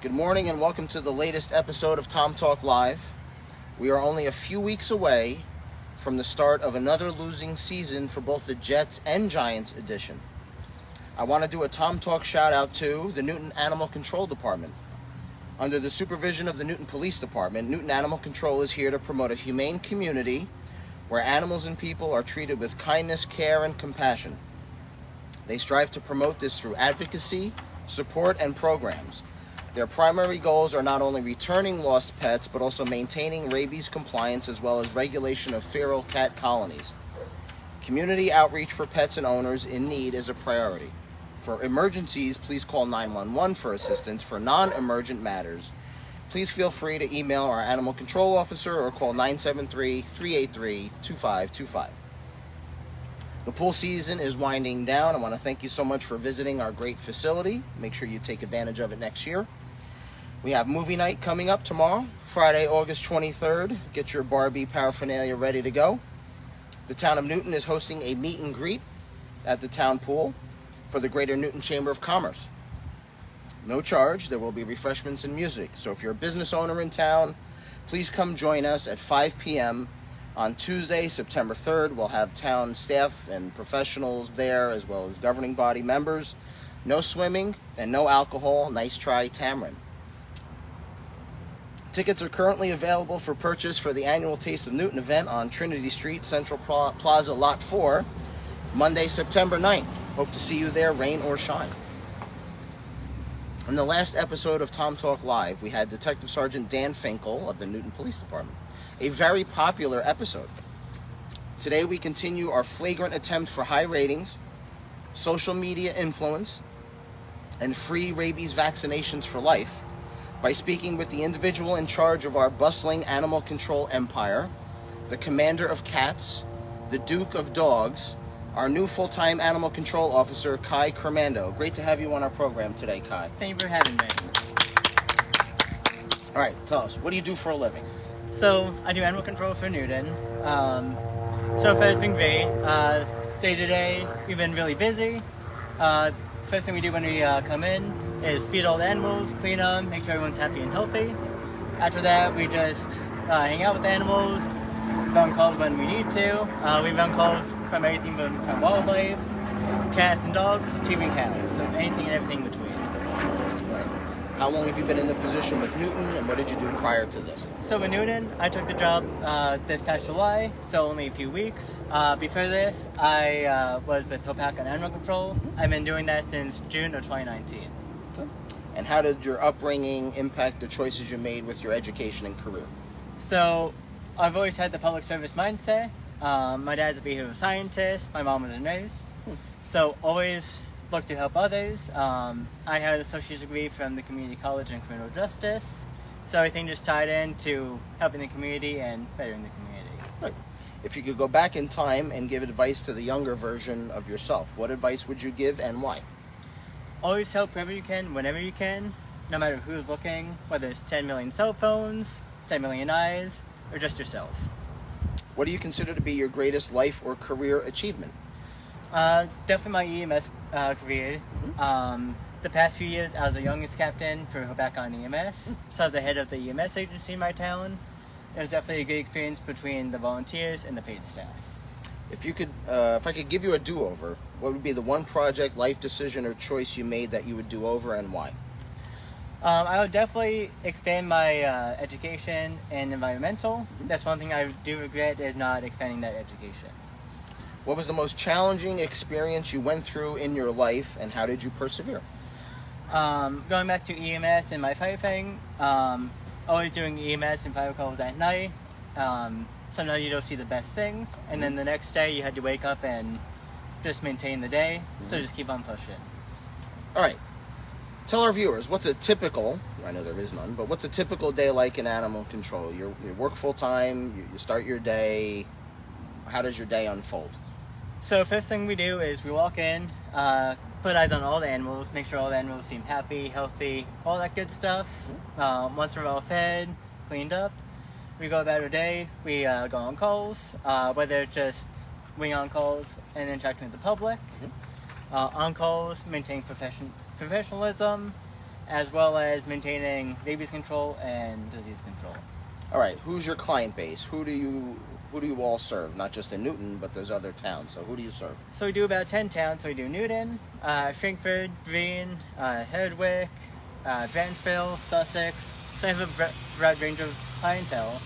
Good morning and welcome to the latest episode of Tom Talk Live. We are only a few weeks away from the start of another losing season for both the Jets and Giants edition. I want to do a Tom Talk shout out to the Newton Animal Control Department. Under the supervision of the Newton Police Department, Newton Animal Control is here to promote a humane community where animals and people are treated with kindness, care, and compassion. They strive to promote this through advocacy, support, and programs. Their primary goals are not only returning lost pets, but also maintaining rabies compliance as well as regulation of feral cat colonies. Community outreach for pets and owners in need is a priority. For emergencies, please call 911 for assistance. For non-emergent matters, please feel free to email our animal control officer or call 973-383-2525. The pool season is winding down. I want to thank you so much for visiting our great facility. Make sure you take advantage of it next year. We have movie night coming up tomorrow, Friday, August 23rd. Get your Barbie paraphernalia ready to go. The town of Newton is hosting a meet and greet at the town pool for the Greater Newton Chamber of Commerce. No charge. There will be refreshments and music. So if you're a business owner in town, please come join us at 5 p.m. On Tuesday, September 3rd. We'll have town staff and professionals there as well as governing body members. No swimming and no alcohol. Nice try, Tamron. Tickets are currently available for purchase for the annual Taste of Newton event on Trinity Street, Central Plaza, Lot 4, Monday, September 9th. Hope to see you there, rain or shine. In the last episode of Tom Talk Live, we had Detective Sergeant Dan Finkel of the Newton Police Department. A very popular episode. Today we continue our flagrant attempt for high ratings, social media influence, and free rabies vaccinations for life by speaking with the individual in charge of our bustling animal control empire, the commander of cats, the duke of dogs, our new full-time animal control officer, Kai Crimando. Great to have you on our program today, Kai. Thank you for having me. All right, tell us, what do you do for a living? So, I do animal control for Newton. So far it's been great. Day to day, we've been really busy. First thing we do when we come in is feed all the animals, clean them, make sure everyone's happy and healthy. After that, we just hang out with the animals, run calls when we need to. We run calls from everything from wildlife, cats and dogs, to even cows. So anything and everything in between. How long have you been in the position with Newton, and what did you do prior to this? So with Newton, I took the job this past July, so only a few weeks. Before this, I was with Hopak on Animal Control. I've been doing that since June of 2019. Okay. And how did your upbringing impact the choices you made with your education and career? So I've always had the public service mindset. My dad's a behavioral scientist, my mom was a nurse. So always look to help others. I had an associate's degree from the community college in criminal justice, so everything just tied into helping the community and bettering the community. Right. If you could go back in time and give advice to the younger version of yourself, what advice would you give and why? Always help wherever you can, whenever you can, no matter who's looking, whether it's 10 million cell phones, 10 million eyes, or just yourself. What do you consider to be your greatest life or career achievement? Definitely my EMS career. The past few years, I was the youngest captain for Hopak on EMS, so I was the head of the EMS agency in my town. It was definitely a good experience between the volunteers and the paid staff. If I could give you a do-over, what would be the one project, life decision, or choice you made that you would do over, and why? I would definitely expand my education and environmental. That's one thing I do regret, is not expanding that education. What was the most challenging experience you went through in your life, and how did you persevere? Going back to EMS and my firefighting, always doing EMS and fire calls at night. Sometimes you don't see the best things, and then the next day you had to wake up and just maintain the day, so just keep on pushing. All right. Tell our viewers, what's a typical, I know there is none, but what's a typical day like in animal control? You work full-time, you start your day. How does your day unfold? So first thing we do is we walk in, put eyes on all the animals, make sure all the animals seem happy, healthy, all that good stuff. Once we're all fed, cleaned up, we go about our day. We go on calls, whether it's just wing on calls and interacting with the public. On calls, maintain professionalism, as well as maintaining rabies control and disease control. All right, who's your client base? Who do you all serve? Not just in Newton, but there's other towns. So who do you serve? So we do about 10 towns. So we do Newton, Frankfurt, Green, Herdwick, Branchville, Sussex. So I have a broad range of clientele.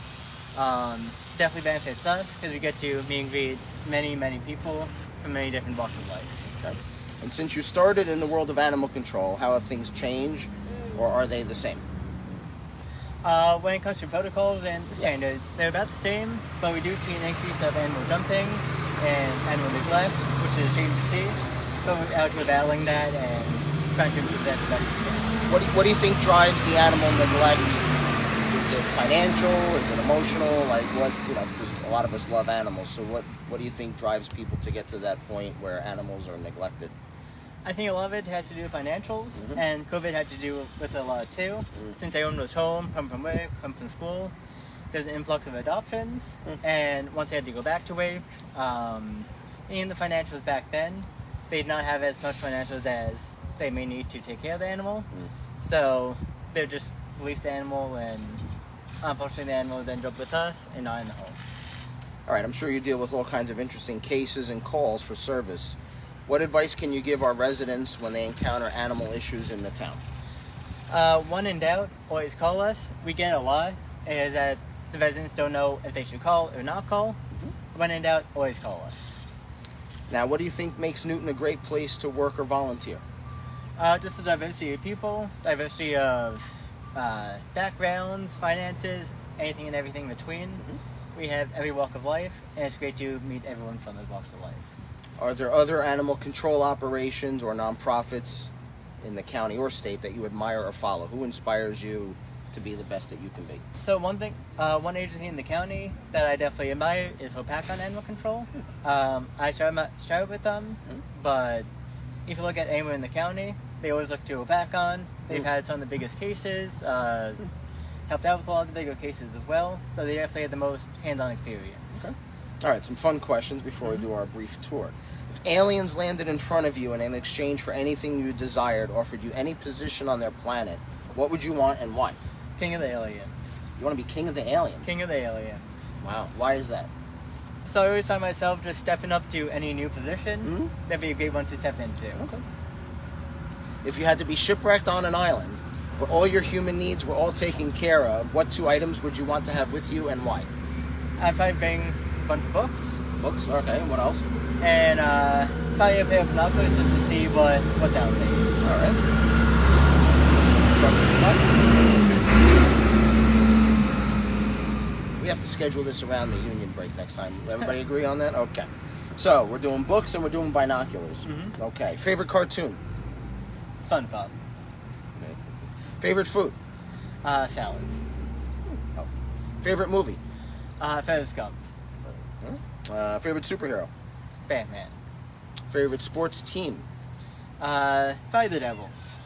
Definitely benefits us because we get to meet and greet many people from many different walks of life. Okay. And since you started in the world of animal control, how have things changed, or are they the same? When it comes to protocols and standards, they're about the same, but we do see an increase of animal dumping and animal neglect, which is a shame to see. But we're out here battling that and trying to improve that the best we can. What do you think drives the animal neglect? Is it financial? Is it emotional? Like what, because a lot of us love animals, so what do you think drives people to get to that point where animals are neglected? I think a lot of it has to do with financials, and COVID had to do with a lot too. Since everyone was home, come from work, come from school, there's an influx of adoptions, and once they had to go back to work, in the financials back then, they did not have as much financials as they may need to take care of the animal, so they just release the animal, and unfortunately the animal would end up with us and not in the home. All right, I'm sure you deal with all kinds of interesting cases and calls for service. What advice can you give our residents when they encounter animal issues in the town? When in doubt, always call us. We get a lot, is that the residents don't know if they should call or not call. When in doubt, always call us. Now, what do you think makes Newton a great place to work or volunteer? Just the diversity of people, diversity of backgrounds, finances, anything and everything in between. We have every walk of life, and it's great to meet everyone from those walks of life. Are there other animal control operations or nonprofits in the county or state that you admire or follow? Who inspires you to be the best that you can be? So one agency in the county that I definitely admire is HOPAC on animal control. I started with them, but if you look at anyone in the county, they always look to HOPAC on. They've had some of the biggest cases, helped out with a lot of the bigger cases as well, so they definitely had the most hands-on experience. Okay. All right, some fun questions before we do our brief tour. If aliens landed in front of you and in exchange for anything you desired offered you any position on their planet, what would you want and why? King of the aliens. You want to be king of the aliens? King of the aliens. Wow. Why is that? So I always find myself just stepping up to any new position. That'd be a great one to step into. Okay. If you had to be shipwrecked on an island, where all your human needs were all taken care of, what 2 items would you want to have with you and why? I'd probably bring a bunch of books. Books? Okay. What else? And probably a pair of binoculars just to see what's out there. All right. We have to schedule this around the union break next time. Everybody agree on that? Okay. So we're doing books and we're doing binoculars. Okay. Favorite cartoon? It's SpongeBob. Favorite food? Salads. Oh. Favorite movie? Forrest Gump. Favorite superhero? Batman. Favorite sports team? Probably the Devils.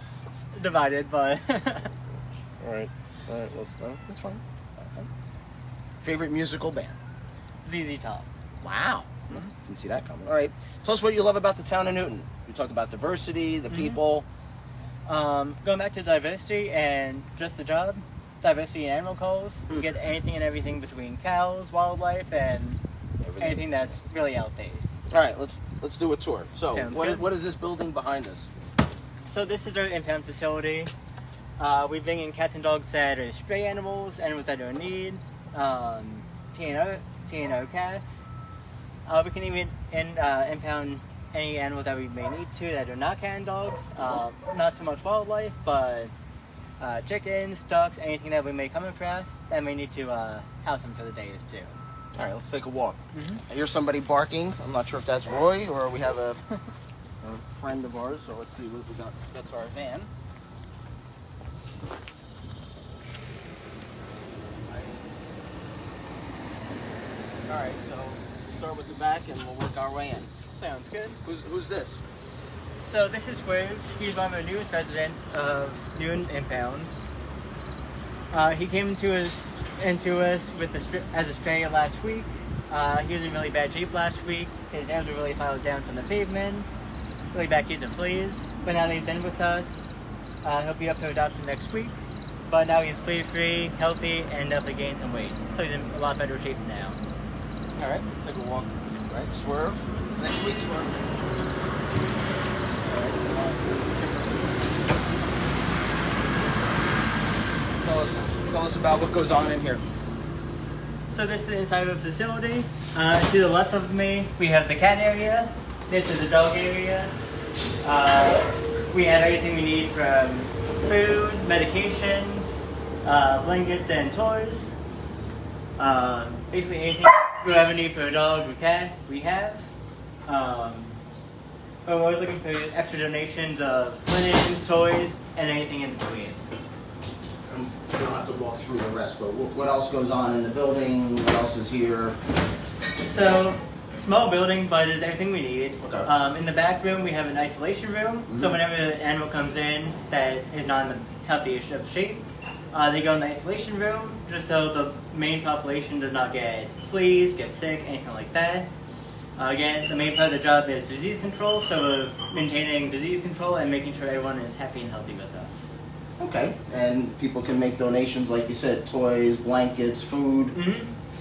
Divided, but... All right. That's fine. Okay. Favorite musical band? ZZ Top. Wow. Didn't see that coming. All right. Tell us what you love about the town of Newton. We talked about diversity, the people. Going back to diversity and just the job, diversity in animal calls. You get anything and everything between cows, wildlife, and anything that's really out there. All right, let's do a tour. So, Sounds what is this building behind us? So this is our impound facility. We bring in cats and dogs that are stray animals, animals that are in need, TNO cats. We can even impound any animals that we may need to that are not cat and dogs. Not so much wildlife, but chickens, ducks, anything that we may come across that may need to house them for the day too. All right, let's take a walk. I hear somebody barking. I'm not sure if that's Roy or we have a friend of ours. So let's see what we got. That's our van. All right, so we'll start with the back and we'll work our way in. Sounds good. Who's this? So this is Swerve. He's one of the newest residents of Newton Impounds. He came into us with as a stray last week. He was in really bad shape last week. His nails were really filed down from the pavement. Really bad case of fleas. But now that he's been with us, He'll be up for adoption next week, but now he's flea-free, healthy, and definitely gained some weight. So he's in a lot better shape now. All right, take a walk. Right, swerve. Next week, swerve. Tell us about what goes on in here. So this is the inside of the facility. To the left of me, we have the cat area. This is the dog area. We have everything we need from food, medications, blankets, and toys. Basically anything we ever need for a dog or cat, we have. But we're always looking for extra donations of linens, toys, and anything in between. You don't have to walk through the rest, but what else goes on in the building? What else is here? So, small building, but it's everything we need. Okay. In the back room, we have an isolation room. So whenever an animal comes in that is not in the healthiest of shape, they go in the isolation room just so the main population does not get fleas, get sick, anything like that. Again, the main part of the job is disease control, so we're maintaining disease control and making sure everyone is happy and healthy with us. Okay, and people can make donations, like you said, toys, blankets, food,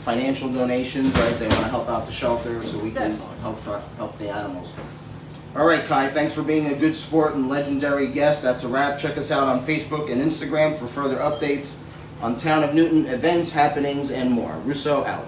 financial donations, right? They want to help out the shelter, so we can help the animals. All right, Kai, thanks for being a good sport and legendary guest. That's a wrap. Check us out on Facebook and Instagram for further updates on Town of Newton events, happenings, and more. Russo out.